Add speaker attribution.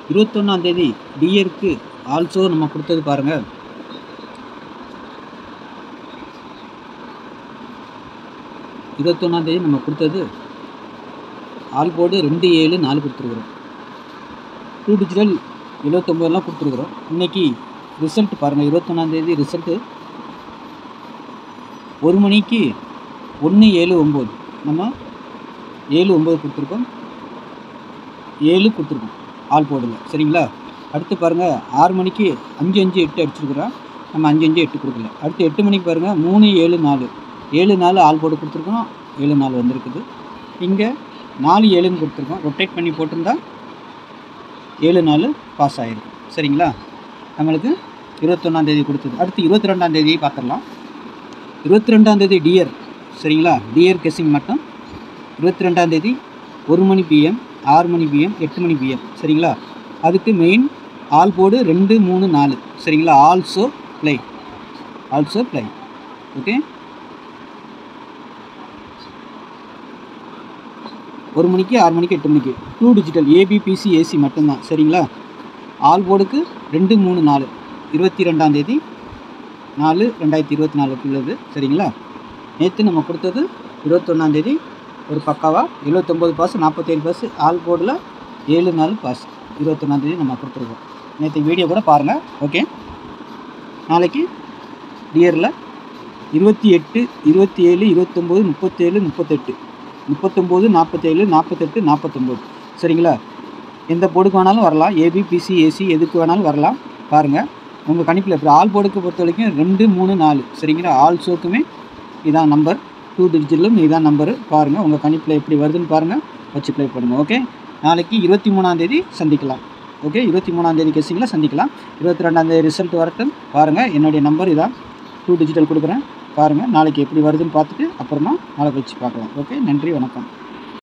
Speaker 1: 21ஆம் தேதி டியருக்கு ஆல்சோ நம்ம கொடுத்தது பாருங்கள். 21ஆம் தேதி நம்ம கொடுத்தது ஆல் போர்டு 2, 7, 4 கொடுத்துருக்குறோம். 2 டிஜிட்டல் 79 கொடுத்துருக்குறோம். இன்றைக்கி ரிசல்ட் பாருங்கள். 21ஆம் தேதி ரிசல்ட்டு 1 மணிக்கு 179 நம்ம 79 கொடுத்துருக்கோம், 7 கொடுத்துருக்கோம் ஆல் போர்டில். சரிங்களா? அடுத்து பாருங்கள் 6 மணிக்கு 558 அடிச்சிருக்கிறோம். நம்ம 558 கொடுக்கல. அடுத்து 8 மணிக்கு பாருங்கள் 374 74 ஆல் போர்டு கொடுத்துருக்கோம், 74 வந்திருக்குது. இங்கே 47ன்னு கொடுத்துருக்கோம். ரொட்டேட் பண்ணி போட்டிருந்தா 74 பாஸ் ஆகிருக்கும். சரிங்களா? நம்மளுக்கு 21ஆம் தேதி கொடுத்தது. அடுத்து 22ஆம் தேதி பார்த்துடலாம். 22ஆம் தேதி டியர். சரிங்களா? டியர் கெஸ்ஸிங் மட்டும் 22ஆம் தேதி 1 மணி PM, 6 மணி PM, 8 மணி PM. சரிங்களா? அதுக்கு மெயின் ஆல் போர்டு 2, 3, 4. சரிங்களா? Also ply. ஓகே. 1 மணிக்கு, 6 மணிக்கு, 8 மணிக்கு 2 டிஜிட்டல் ABPC AC மட்டும்தான். சரிங்களா? ஆல் போர்டுக்கு 2, 3, 4 22ஆம் தேதி 4/2024 உள்ளது. சரிங்களா? நேற்று நம்ம கொடுத்தது 21ஆம் தேதி ஒரு பக்காவா 79 பாஸ், 47 பாஸ், ஆல் போர்டில் 74 பாஸ். 21ஆம் தேதி நம்ம கொடுத்துருக்கோம். நேற்று வீடியோ கூட பாருங்கள். ஓகே. நாளைக்கு டியரில் 28, 27, 29, 37, 38, 39, 47, 48, 49. சரிங்களா? எந்த போர்டுக்கு வேணாலும் வரலாம். ABPC AC எதுக்கு வேணாலும் வரலாம். பாருங்கள் உங்கள் கணிப்பில் எப்படி. ஆல் போர்டுக்கு பொறுத்த வரைக்கும் 2, 3, 4. சரிங்களா? ஆல் ஷோக்குமே இதான் நம்பர், 2 டிஜிட்டலும் இதான் நம்பரு. பாருங்கள் உங்கள் கணிப்பில் எப்படி வருதுன்னு பாருங்கள், வச்சு ப்ளே பண்ணுங்கள். ஓகே. நாளைக்கு 23ஆம் தேதி சந்திக்கலாம். ஓகே. 23ஆம் தேதி கெஸ்ஸிங்கில் சந்திக்கலாம். 22ஆம் தேதி ரிசல்ட் வரட்டும். பாருங்கள் என்னுடைய நம்பர் இதான், 2 டிஜிட்டல் கொடுக்குறேன். பாருங்கள் நாளைக்கு எப்படி வருதுன்னு பார்த்துட்டு அப்புறமா நாளை கழிச்சு பார்க்கலாம். ஓகே. நன்றி, வணக்கம்.